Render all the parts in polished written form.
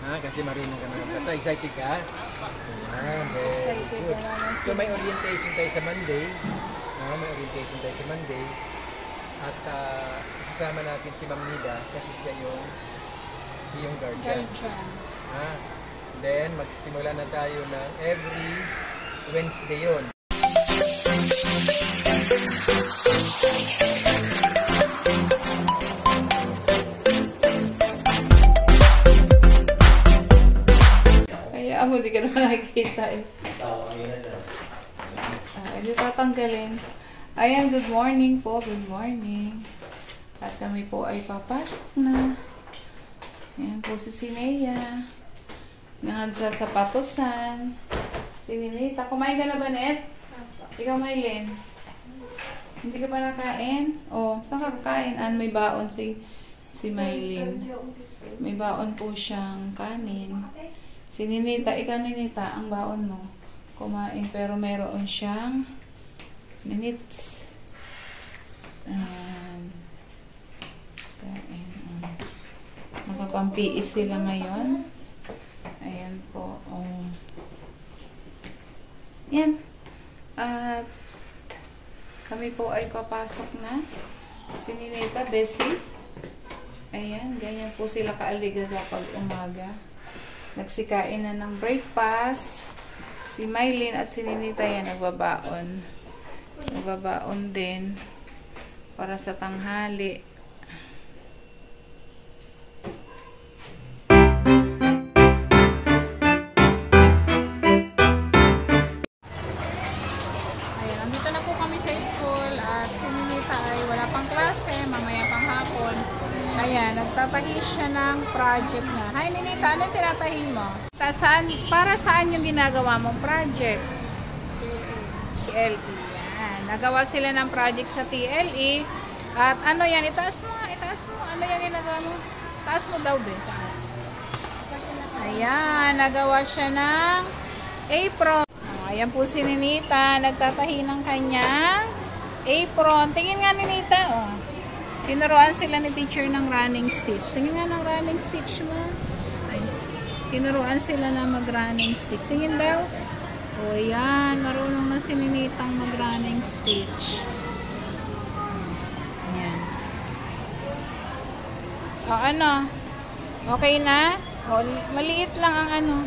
Kasi marunong ka na magbasa. Excited ka? Excited ka naman. So may orientation tayo sa Monday. At isasama natin si Ma'am Nida kasi siya yung guardian. Then magsimula na tayo ng every Wednesday yun. Kaya mo, di ka naman nakikita eh. Hindi tatanggalin. Ayan, good morning po. Good morning. At kami po ay papasok na. Ayan po si Sinea. Nagsasapatosan. Si Ninita. Kumain ka na ba, Net? Ikaw, Maylin? Hindi ka pa nakain? Oh, saan ka kakain? May baon si Maylin. May baon po siyang kanin. Si Ninita, ikaw Ninita, ang baon mo. Kumain, pero mayroon siyang minutes. Ayan. Kain. Nakapampiis sila ngayon. Ayan po. Oh. Yan. At kami po ay papasok na. Si Ninita, Bessie. Ayan. Ganyan po sila kaaligaga pag umaga. Nagsikain na ng breakfast. Si Maylin at si Ninita yan nagbabaon. Nagbabaon din para sa tanghali. Ayan, nandito na po kami sa school at si Ninita ay wala pang klase, mamaya pang hapon. Ayan, nagtatahi siya ng project na. Hi Ninita, anong tinatahi mo? Para saan yung ginagawa mong project? TLE. Yan. Nagawa sila ng project sa TLE. At ano yan? Itaas mo. Ano yan ginagawa mo? Taas mo daw, be. Taas. Ayan. Nagawa siya ng apron. Ayan po si Ninita. Nagtatahi ng kanyang apron. Tingin nga Ninita. Oh. Tinuruan sila ni teacher ng running stitch. Tingin nga ng running stitch mo. Ay. Tinuruan sila na mag-running stitch. Tingin daw. O yan, marunong na si Ninitang mag-running stitch. Yan. O ano? Okay na? O, maliit lang ang ano.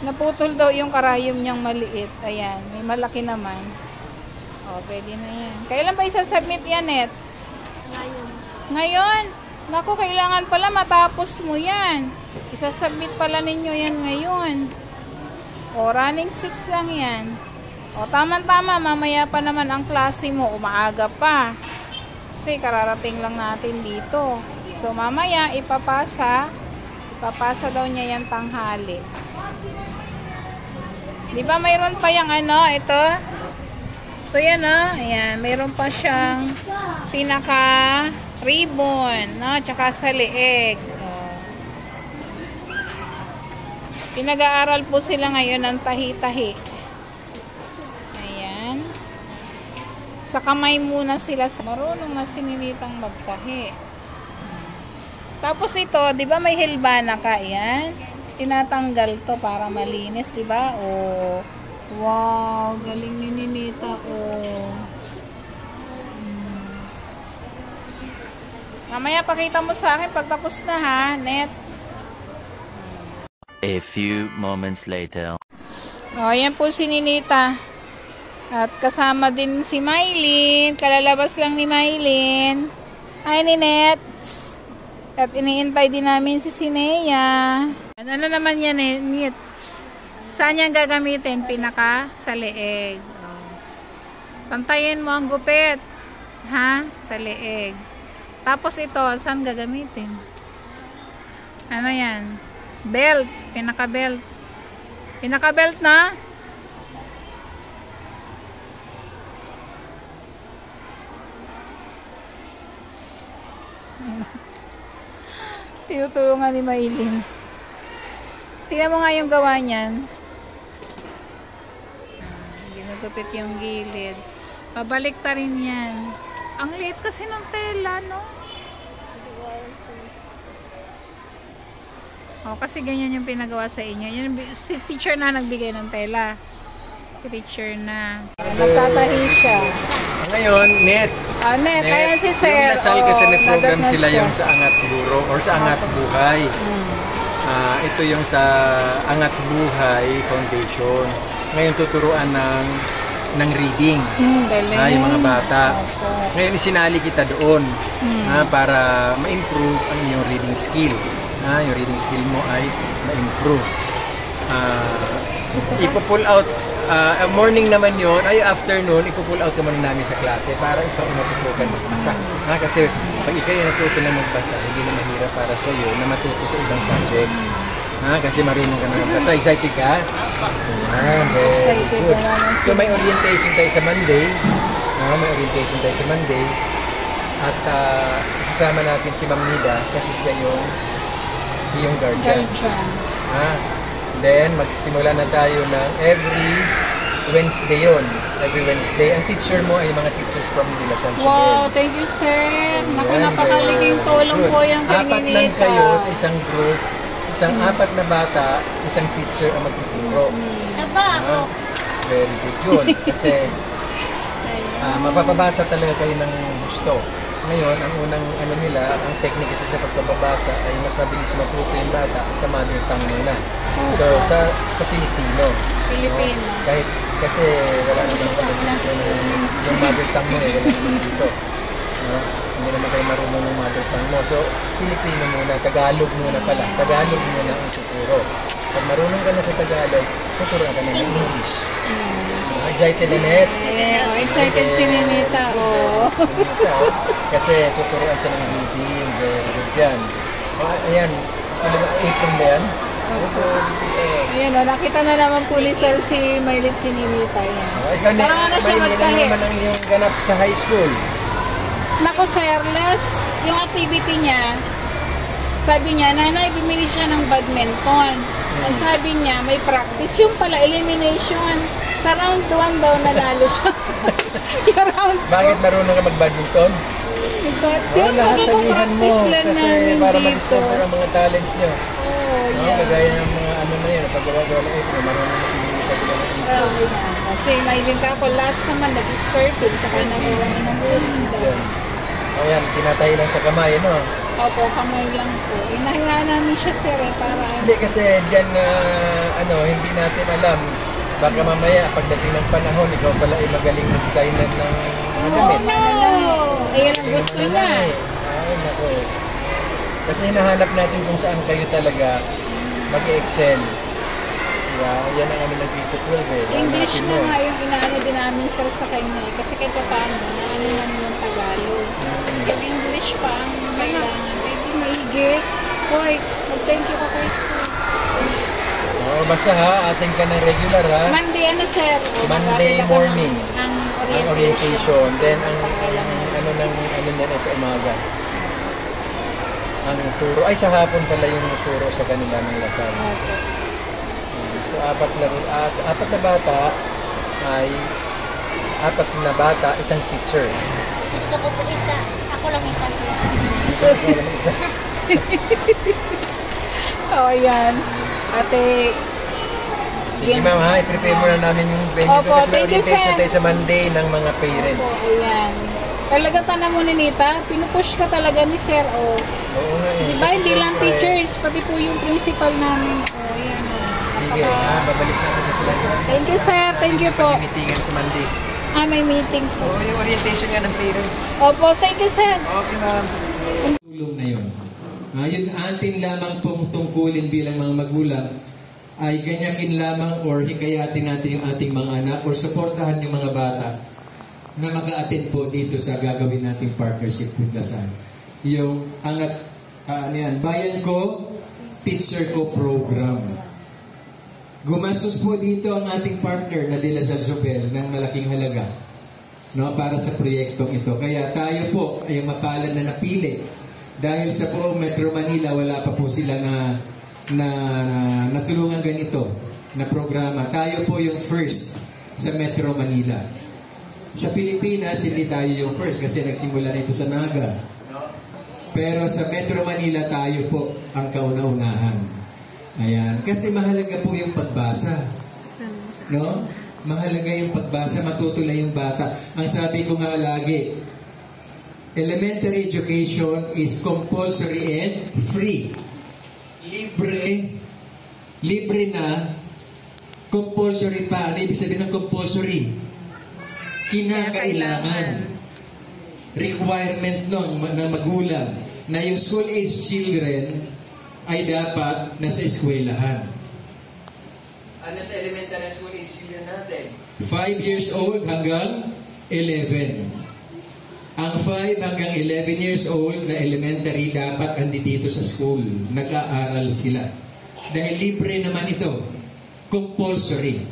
Naputol daw yung karayom niyang maliit. Ayan, may malaki naman. O, pwede na yan. Kailan ba isasubmit yan, Net? Ngayon. Naku, kailangan pala matapos mo yan. Isasubmit pala ninyo yan ngayon. O, running sticks lang yan. O, tama-tama, mamaya pa naman ang klase mo. Umaaga pa. Kasi kararating lang natin dito. So, mamaya, ipapasa daw niya yan tanghali. Di ba mayroon pa yung ano, ito? Ito yan, ayan, mayroon pa siyang pinaka-ribbon, no? Tsaka sa leeg. Pinag-aaral po sila ngayon ng tahi-tahi. Ayan. Sa kamay muna sila. Marunong na si Ninitang magtahi. Tapos ito, di ba may hilbana ka? Ayan. Tinatanggal to para malinis, di ba? Oh. Wow, galing ni Ninita. Oh. Mamaya pakita mo sa akin pagtapos na ha, Net. A few moments later. O, ayan po si Ninita. At kasama din si Maylin. Kalalabas lang ni Maylin. Hi, Ninette. At iniintay din namin si Sinea. Ano naman yan, Ninette? Saan yan gagamitin? Pinaka sa leeg. Pantayin mo ang gupit. Ha? Sa leeg. Tapos ito, saan gagamitin? Ano yan? Belt. Pinaka-belt. Pinaka-belt na? Tinutulungan ni Maylin. Tingnan mo nga yung gawa niyan. Ginagupit yung gilid. Pabalik ta rin yan. Ang liit kasi ng tela, no? O, kasi ganyan yung pinagawa sa inyo. Yun, si teacher na nagbigay ng tela. Teacher na. Nagtatahi siya. Ngayon, net. Net. Ayan si Sir. Yung Lasal kasi may program sila yung sa Angat Guro or sa Angat Buhay. Ito yung sa Angat Buhay Foundation. Ngayon tuturuan ng reading. Yung mga bata. Ngayon isinali kita doon para ma-improve ang iyong reading skills. Yung reading skill mo ay ma-improve. Ipo-pull out morning naman yon, ay afternoon, ipo-pull out naman namin sa klase para ikaw ay matutukan magbasa. Kasi pag ikaw ay natuto na magbasa, hindi na mahirap para sa iyo na matuto sa ibang subjects. Kasi marunong ka na magbasa. Excited ka? Excited good. ka So may orientation tayo sa Monday. May orientation tayo sa Monday. At isasama natin si Ma'am Nida kasi siya yung guardian. Then, magsimula na tayo ng every Wednesday yun. Every Wednesday. Ang teacher mo ay mga teachers from De La Salle. Wow, thank you, sir. Naku, napakaliging tulong po yung kay Apat lang kayo sa isang group. Apat na bata, isang teacher ang magtuturo. Sabako. Very good yun. Kasi mapapabasa talaga kayo ng gusto. Ngayon, ang unang ang technique sa pagpapabasa ay mas mabilis matuto yung bata sa mother tongue muna. So, sa Filipino. Kahit kasi wala naman yung mother tongue mo wala naman dito. Hindi naman kayo marunong ng mother tongue mo. So, Filipino muna, Tagalog muna pala. Tagalog muna ang tuturo. Pag marunong ka na sa Tagalog, tuturuan ka na ng English. Excited na net? Excited si Ninita. Kasi tuturuan siya ng reading. Very good yan. Ayan. Apron ba yan? Ayan nakita na naman po ni Sir si Maylin si Ninita. Ikaw na siya magtahi. Ano naman ang iyong ganap sa high school? Naku Sir, yung activity niya, sabi niya, nanay, bumili siya ng badminton. Ang sabi niya, may practice. Yung pala, elimination. Sa round 1 daw, nanalo siya. Yung round 2. Bakit marunong ka mag-badminton? Lahat salihan mo. Kasi para mag-discover ang mga talents nyo. Kagaya ng mga na yun, pag-gawa-gawa ng ito, marunong na sinili ka din ng ito. Kasi may din ka po, last naman, nag-skirting, saka nagawa ng bulinda. Ayan, tinatahi lang sa kamay, no? Opo, kamay lang po. Inahiya namin siya, sir, para... Hindi, kasi dyan, hindi natin alam. Baka mamaya, pagdating ng panahon, ikaw pala ay magaling mag-designer ng damit. Ayun ang gusto niya. Ay, naku. Kasi hinahanap natin kung saan kayo talaga mag-excel. Yan ang ng Grade 12 English na nga yung inaano din namin sir sa kanya kasi kahit pa paano, naano namin yung Tagalog. Yung English pa ang kailangan. Hindi mahigit. Hoy, mag-thank you ka kay sir. Basta ating ka ng regular Monday sir? Monday morning. Ang orientation. Then ang nila sa umaga. Ang turo. Ay, sa hapon pala yung turo sa kanila ng Lasal. So, apat na bata, isang teacher. Gusto ko po isa. Ako lang isa. Yan. Ate, sige ma'am i-prepare mo na namin yung venue kasi may orientation tayo sa Monday ng mga parents. Ayan. Talaga tanong mo Ninita, pinupush ka talaga ni Sir O. Oo nga Diba, hindi lang teachers, pati po yung principal namin. Ayan. Sige, babalik natin na sila. Thank you sir, thank you po. May meetingan sa Monday. May meeting po. Yung orientation nga ng parents. Opo, thank you sir. Okay ma'am. Tulong na yun. Yun ating lamang pong tungkulin bilang mga magulang ay ganyakin lamang or hikayatin natin yung ating mga anak or supportahan yung mga bata na maka-attend po dito sa gagawin nating partnership with Lasal. Yung Bayan Ko, Teacher Ko program. Gumastos po dito ang ating partner na De La Salle Zobel ng malaking halaga para sa proyektong ito. Kaya tayo po ay mapalad na napili dahil sa buong Metro Manila wala pa po sila na natulungan ganito na programa. Tayo po yung first sa Metro Manila. Sa Pilipinas, hindi tayo yung first kasi nagsimula nito sa Naga. Pero sa Metro Manila, tayo po ang kauna-unahan. Ayan, kasi mahalaga po yung pagbasa. No? Mahalaga yung pagbasa, matutulay yung bata. Ang sabi ko nga lagi, elementary education is compulsory and free. Libre na, compulsory pa. Ano ibig sabihin ng compulsory? Kinakailangan. Requirement ng magulang na yung school age children ay dapat nasa eskwelahan. Ano sa elementary school age children natin? 5 years old hanggang 11. Ang 5 hanggang 11 years old na elementary dapat andito sa school. Nag-aaral sila. Dahil libre naman ito. Compulsory.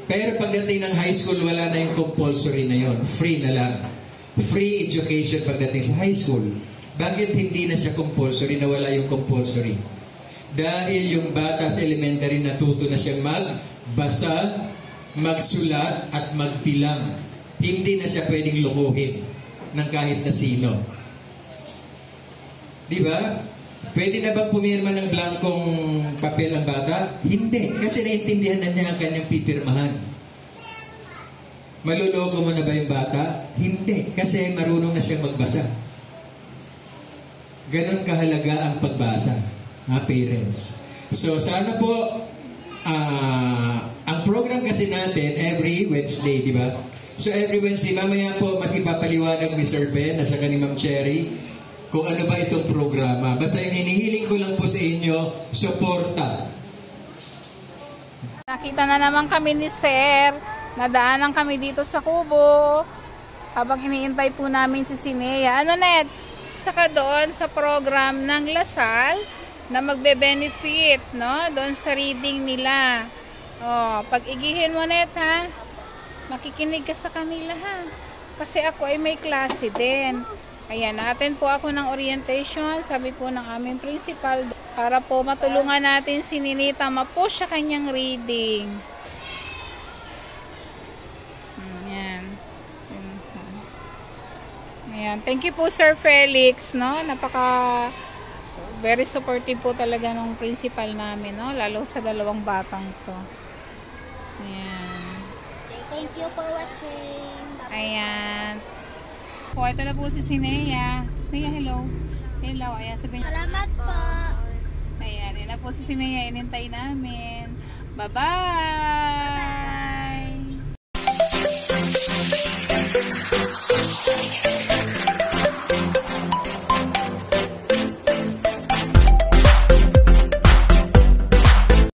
Pero pagdating ng high school, wala na yung compulsory na yon. Free na lang. Free education pagdating sa high school. Bakit hindi na siya compulsory, nawala yung compulsory? Dahil yung bata sa elementary natuto na siya magbasa, magsulat, at magbilang. Hindi na siya pwedeng lukuhin ng kahit na sino. Di ba? Pwede na bang pumirma ng blankong papel ang bata? Hindi. Kasi naintindihan na niya ang kanyang pipirmahan. Maluloko mo na ba yung bata? Hindi. Kasi marunong na siyang magbasa. Ganon kahalaga ang pagbasa, parents. So, sana po, ang program kasi natin, every Wednesday, di ba? So, every Wednesday, mamaya po, mas ipapaliwanag ni Sir Ben, nasa ni Ma'am Cherry, kung ano ba itong programa. Basta yung hinihiling ko lang po sa inyo, suporta. Nakita na naman kami ni Sir. Nadaanan kami dito sa Kubo. Habang iniintay po namin si Sinea. Ano, Net? Saka doon sa program ng Lasal na magbe-benefit, no? Doon sa reading nila. Oh, pag-igihin mo, Net, ha? Makikinig ka sa kanila, ha? Kasi ako ay may klase din. Ayan, na-attend po ako ng orientation, sabi po ng aming principal, para po matulungan natin si Ninita ma-push sa kanyang reading. Ayan. Ayan. Thank you po, Sir Felix, no? Very supportive po talaga ng principal namin, no? Lalo sa dalawang batang to. Ayan. Thank you for watching. Ayan. Po, ito na po si Sinea. Sinea, hello. Hello, ayan, sabihin. Salamat po. Ayan, yan na po si Sinea. Inintay namin. Bye-bye!